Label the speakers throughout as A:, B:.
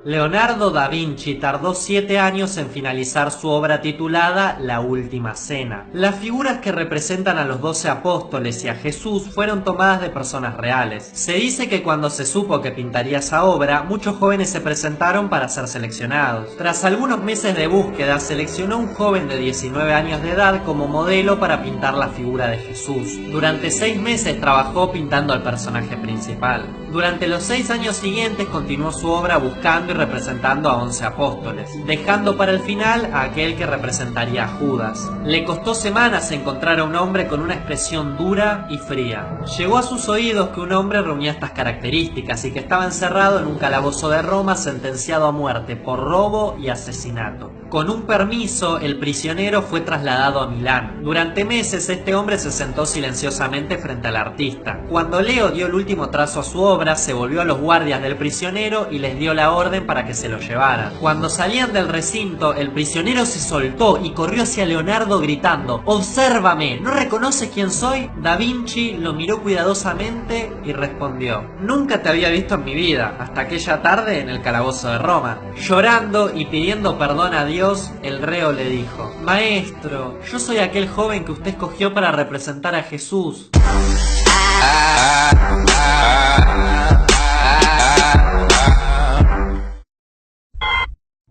A: Leonardo da Vinci tardó 7 años en finalizar su obra titulada La Última Cena. Las figuras que representan a los 12 apóstoles y a Jesús fueron tomadas de personas reales. Se dice que cuando se supo que pintaría esa obra, muchos jóvenes se presentaron para ser seleccionados. Tras algunos meses de búsqueda, seleccionó un joven de 19 años de edad como modelo para pintar la figura de Jesús. Durante 6 meses trabajó pintando al personaje principal. Durante los 6 años siguientes continuó su obra buscando y representando a 11 apóstoles, dejando para el final a aquel que representaría a Judas. Le costó semanas encontrar a un hombre con una expresión dura y fría. Llegó a sus oídos que un hombre reunía estas características y que estaba encerrado en un calabozo de Roma sentenciado a muerte por robo y asesinato. Con un permiso, el prisionero fue trasladado a Milán. Durante meses este hombre se sentó silenciosamente frente al artista. Cuando Leo dio el último trazo a su obra, se volvió a los guardias del prisionero y les dio la orden para que se lo llevaran. Cuando salían del recinto, el prisionero se soltó y corrió hacia Leonardo gritando: «¡Obsérvame! ¿No reconoces quién soy?». Da Vinci lo miró cuidadosamente y respondió: «Nunca te había visto en mi vida, hasta aquella tarde en el calabozo de Roma». Llorando y pidiendo perdón a Dios, el reo le dijo: «Maestro, yo soy aquel joven que usted escogió para representar a Jesús».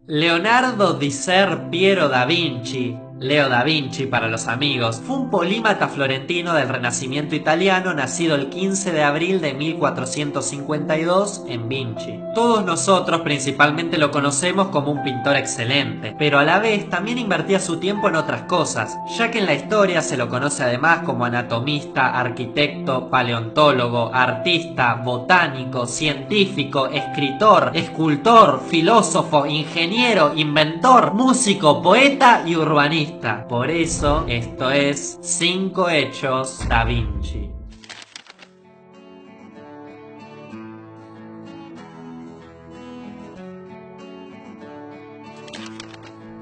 A: Leonardo di Ser Piero da Vinci, Leo da Vinci para los amigos, fue un polímata florentino del Renacimiento italiano nacido el 15 de abril de 1452 en Vinci. Todos nosotros principalmente lo conocemos como un pintor excelente, pero a la vez también invertía su tiempo en otras cosas, ya que en la historia se lo conoce además como anatomista, arquitecto, paleontólogo, artista, botánico, científico, escritor, escultor, filósofo, ingeniero, inventor, músico, poeta y urbanista. Por eso, esto es 5 hechos Da Vinci.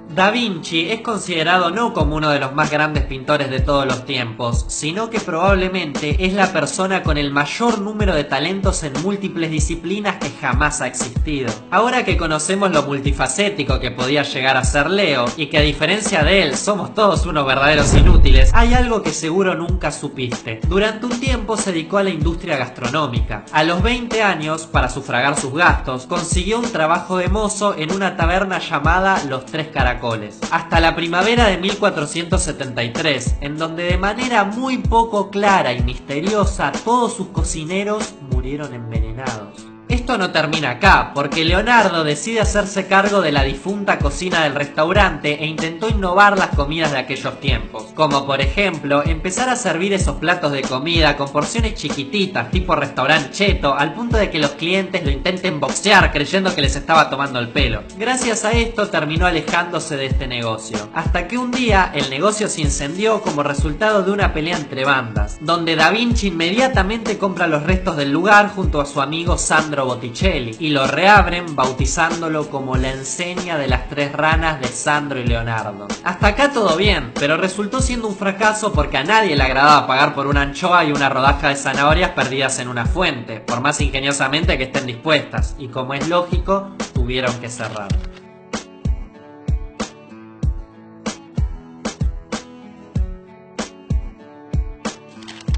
A: Da Vinci es considerado no como uno de los más grandes pintores de todos los tiempos, sino que probablemente es la persona con el mayor número de talentos en múltiples disciplinas que jamás ha existido. Ahora que conocemos lo multifacético que podía llegar a ser Leo, y que a diferencia de él somos todos unos verdaderos inútiles, hay algo que seguro nunca supiste. Durante un tiempo se dedicó a la industria gastronómica. A los 20 años, para sufragar sus gastos, consiguió un trabajo de mozo en una taberna llamada Los Tres Caracoles, hasta la primavera de 1473, en donde de manera muy poco clara y misteriosa todos sus cocineros murieron envenenados. Esto no termina acá, porque Leonardo decide hacerse cargo de la difunta cocina del restaurante e intentó innovar las comidas de aquellos tiempos, como por ejemplo empezar a servir esos platos de comida con porciones chiquititas tipo restaurante cheto, al punto de que los clientes lo intenten boxear creyendo que les estaba tomando el pelo. Gracias a esto terminó alejándose de este negocio, hasta que un día el negocio se incendió como resultado de una pelea entre bandas, donde Da Vinci inmediatamente compra los restos del lugar junto a su amigo Sandro Botticelli y lo reabren bautizándolo como la enseña de las 3 ranas de Sandro y Leonardo. Hasta acá todo bien, pero resultó siendo un fracaso porque a nadie le agradaba pagar por una anchoa y una rodaja de zanahorias perdidas en una fuente, por más ingeniosamente que estén dispuestas, y como es lógico, tuvieron que cerrar.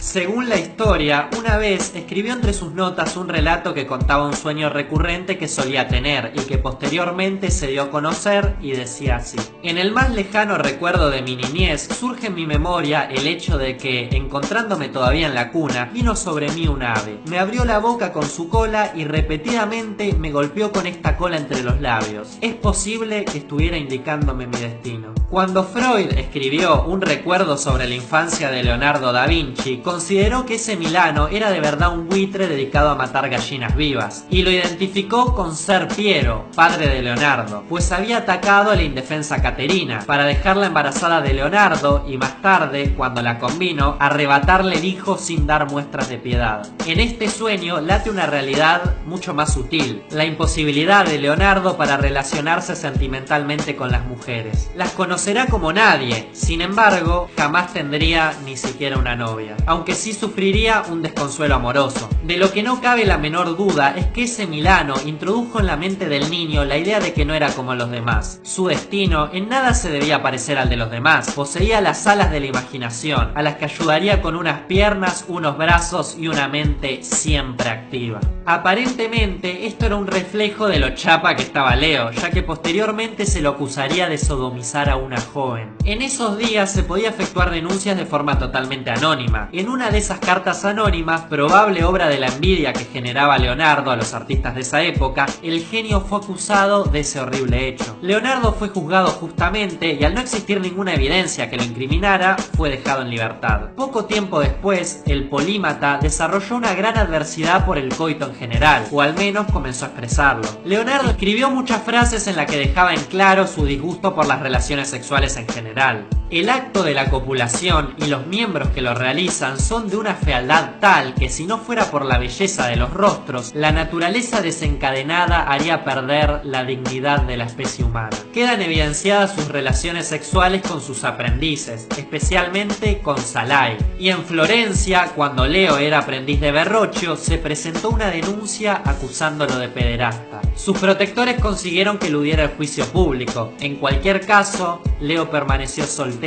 A: Según la historia, una vez escribió entre sus notas un relato que contaba un sueño recurrente que solía tener y que posteriormente se dio a conocer, y decía así: «En el más lejano recuerdo de mi niñez surge en mi memoria el hecho de que, encontrándome todavía en la cuna, vino sobre mí un ave. Me abrió la boca con su cola y repetidamente me golpeó con esta cola entre los labios. Es posible que estuviera indicándome mi destino». Cuando Freud escribió un recuerdo sobre la infancia de Leonardo da Vinci, consideró que ese Milano era de verdad un buitre dedicado a matar gallinas vivas, y lo identificó con Ser Piero, padre de Leonardo, pues había atacado a la indefensa Caterina para dejarla embarazada de Leonardo y más tarde, cuando la convino, arrebatarle el hijo sin dar muestras de piedad. En este sueño late una realidad mucho más sutil, la imposibilidad de Leonardo para relacionarse sentimentalmente con las mujeres. Las conocerá como nadie, sin embargo, jamás tendría ni siquiera una novia. Aunque aunque sí sufriría un desconsuelo amoroso. De lo que no cabe la menor duda es que ese Milano introdujo en la mente del niño la idea de que no era como los demás. Su destino en nada se debía parecer al de los demás, poseía las alas de la imaginación, a las que ayudaría con unas piernas, unos brazos y una mente siempre activa. Aparentemente esto era un reflejo de lo chapa que estaba Leo, ya que posteriormente se lo acusaría de sodomizar a una joven. En esos días se podía efectuar denuncias de forma totalmente anónima. En una de esas cartas anónimas, probable obra de la envidia que generaba Leonardo a los artistas de esa época, el genio fue acusado de ese horrible hecho. Leonardo fue juzgado justamente y al no existir ninguna evidencia que lo incriminara, fue dejado en libertad. Poco tiempo después, el polímata desarrolló una gran adversidad por el coito en general, o al menos comenzó a expresarlo. Leonardo escribió muchas frases en las que dejaba en claro su disgusto por las relaciones sexuales en general. El acto de la copulación y los miembros que lo realizan son de una fealdad tal que si no fuera por la belleza de los rostros, la naturaleza desencadenada haría perder la dignidad de la especie humana. Quedan evidenciadas sus relaciones sexuales con sus aprendices, especialmente con Salai. Y en Florencia, cuando Leo era aprendiz de Verrocchio, se presentó una denuncia acusándolo de pederasta. Sus protectores consiguieron que eludiera el juicio público. En cualquier caso, Leo permaneció soltero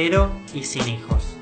A: y sin hijos.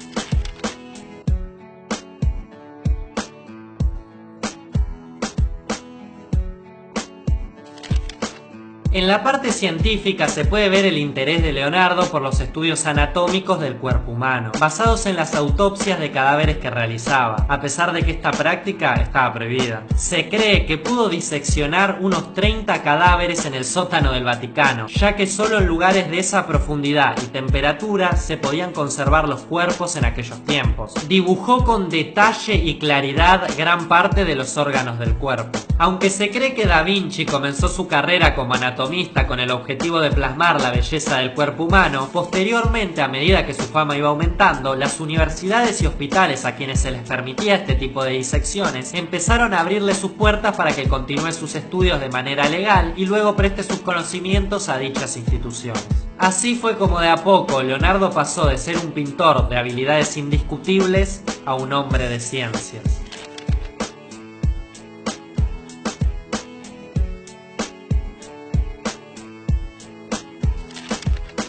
A: En la parte científica se puede ver el interés de Leonardo por los estudios anatómicos del cuerpo humano, basados en las autopsias de cadáveres que realizaba, a pesar de que esta práctica estaba prohibida. Se cree que pudo diseccionar unos 30 cadáveres en el sótano del Vaticano, ya que solo en lugares de esa profundidad y temperatura se podían conservar los cuerpos en aquellos tiempos. Dibujó con detalle y claridad gran parte de los órganos del cuerpo. Aunque se cree que Da Vinci comenzó su carrera como anatomista con el objetivo de plasmar la belleza del cuerpo humano, posteriormente, a medida que su fama iba aumentando, las universidades y hospitales a quienes se les permitía este tipo de disecciones empezaron a abrirle sus puertas para que continúe sus estudios de manera legal y luego preste sus conocimientos a dichas instituciones. Así fue como de a poco Leonardo pasó de ser un pintor de habilidades indiscutibles a un hombre de ciencias.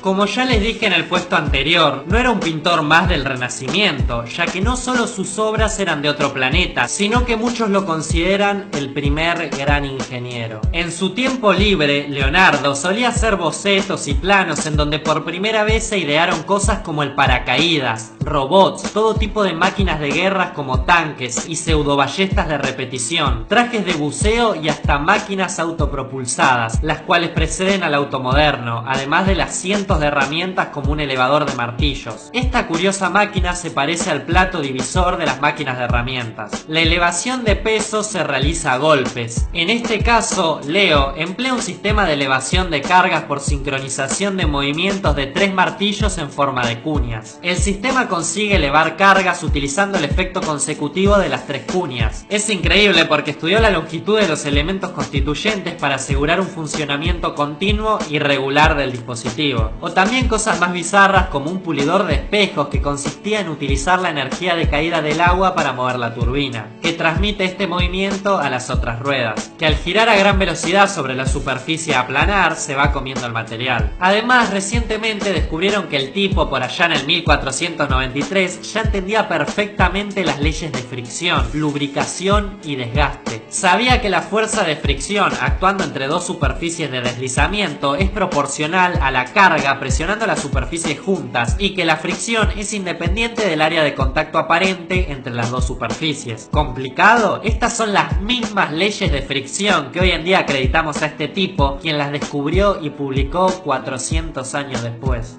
A: Como ya les dije en el puesto anterior, no era un pintor más del Renacimiento, ya que no solo sus obras eran de otro planeta, sino que muchos lo consideran el primer gran ingeniero. En su tiempo libre, Leonardo solía hacer bocetos y planos en donde por primera vez se idearon cosas como el paracaídas, robots, todo tipo de máquinas de guerra como tanques y pseudoballestas de repetición, trajes de buceo y hasta máquinas autopropulsadas, las cuales preceden al auto moderno, además de las cientos de herramientas como un elevador de martillos. Esta curiosa máquina se parece al plato divisor de las máquinas de herramientas. La elevación de peso se realiza a golpes. En este caso, Leo emplea un sistema de elevación de cargas por sincronización de movimientos de 3 martillos en forma de cuñas. El sistema consigue elevar cargas utilizando el efecto consecutivo de las 3 cuñas. Es increíble porque estudió la longitud de los elementos constituyentes para asegurar un funcionamiento continuo y regular del dispositivo. O también cosas más bizarras como un pulidor de espejos que consistía en utilizar la energía de caída del agua para mover la turbina, que transmite este movimiento a las otras ruedas, que al girar a gran velocidad sobre la superficie aplanar se va comiendo el material. Además, recientemente descubrieron que el tipo, por allá en el 1493, ya entendía perfectamente las leyes de fricción, lubricación y desgaste. Sabía que la fuerza de fricción actuando entre dos superficies de deslizamiento es proporcional a la carga presionando las superficies juntas y que la fricción es independiente del área de contacto aparente entre las dos superficies. ¿Complicado? Estas son las mismas leyes de fricción que hoy en día acreditamos a este tipo, quien las descubrió y publicó 400 años después.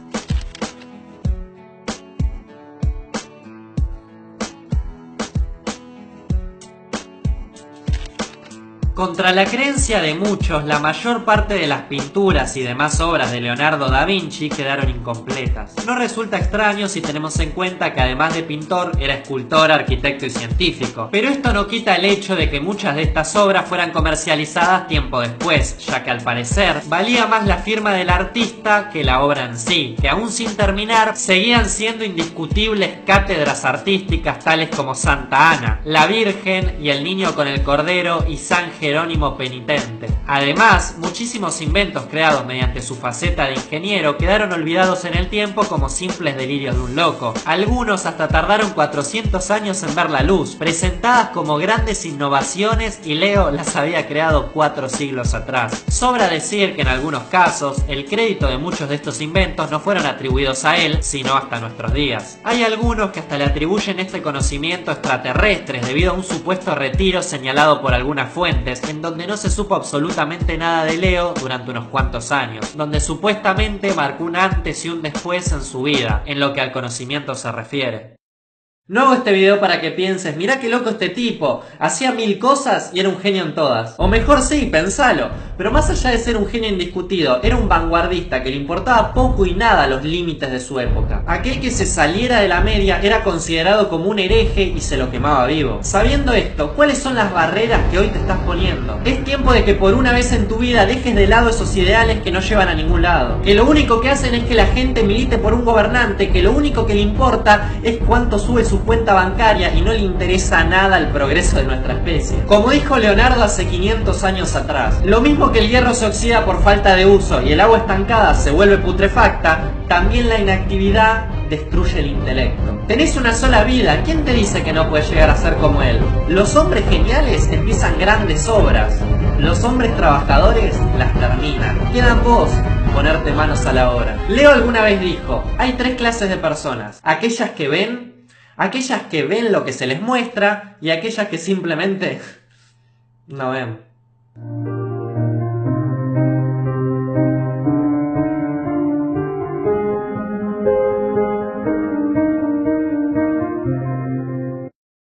A: Contra la creencia de muchos, la mayor parte de las pinturas y demás obras de Leonardo da Vinci quedaron incompletas. No resulta extraño si tenemos en cuenta que además de pintor, era escultor, arquitecto y científico. Pero esto no quita el hecho de que muchas de estas obras fueran comercializadas tiempo después, ya que al parecer valía más la firma del artista que la obra en sí, que aún sin terminar seguían siendo indiscutibles cátedras artísticas tales como Santa Ana, la Virgen y el Niño con el Cordero y San Jerónimo Penitente. Además, muchísimos inventos creados mediante su faceta de ingeniero quedaron olvidados en el tiempo como simples delirios de un loco. Algunos hasta tardaron 400 años en ver la luz, presentadas como grandes innovaciones, y Leo las había creado 4 siglos atrás. Sobra decir que en algunos casos, el crédito de muchos de estos inventos no fueron atribuidos a él, sino hasta nuestros días. Hay algunos que hasta le atribuyen este conocimiento a extraterrestres debido a un supuesto retiro señalado por algunas fuentes, en donde no se supo absolutamente nada de Leo durante unos cuantos años, donde supuestamente marcó un antes y un después en su vida, en lo que al conocimiento se refiere. No hago este video para que pienses, mirá qué loco este tipo, hacía 1000 cosas y era un genio en todas. O mejor sí, pensalo, pero más allá de ser un genio indiscutido, era un vanguardista que le importaba poco y nada los límites de su época. Aquel que se saliera de la media era considerado como un hereje y se lo quemaba vivo. Sabiendo esto, ¿cuáles son las barreras que hoy te estás poniendo? Es tiempo de que por una vez en tu vida dejes de lado esos ideales que no llevan a ningún lado. Que lo único que hacen es que la gente milite por un gobernante, que lo único que le importa es cuánto sube su cuenta bancaria y no le interesa nada el progreso de nuestra especie. Como dijo Leonardo hace 500 años atrás, lo mismo que el hierro se oxida por falta de uso y el agua estancada se vuelve putrefacta, también la inactividad destruye el intelecto. Tenés una sola vida, ¿quién te dice que no puedes llegar a ser como él? Los hombres geniales empiezan grandes obras, los hombres trabajadores las terminan. Quedan vos ponerte manos a la obra. Leo alguna vez dijo, hay 3 clases de personas, aquellas que ven lo que se les muestra y aquellas que simplemente no ven.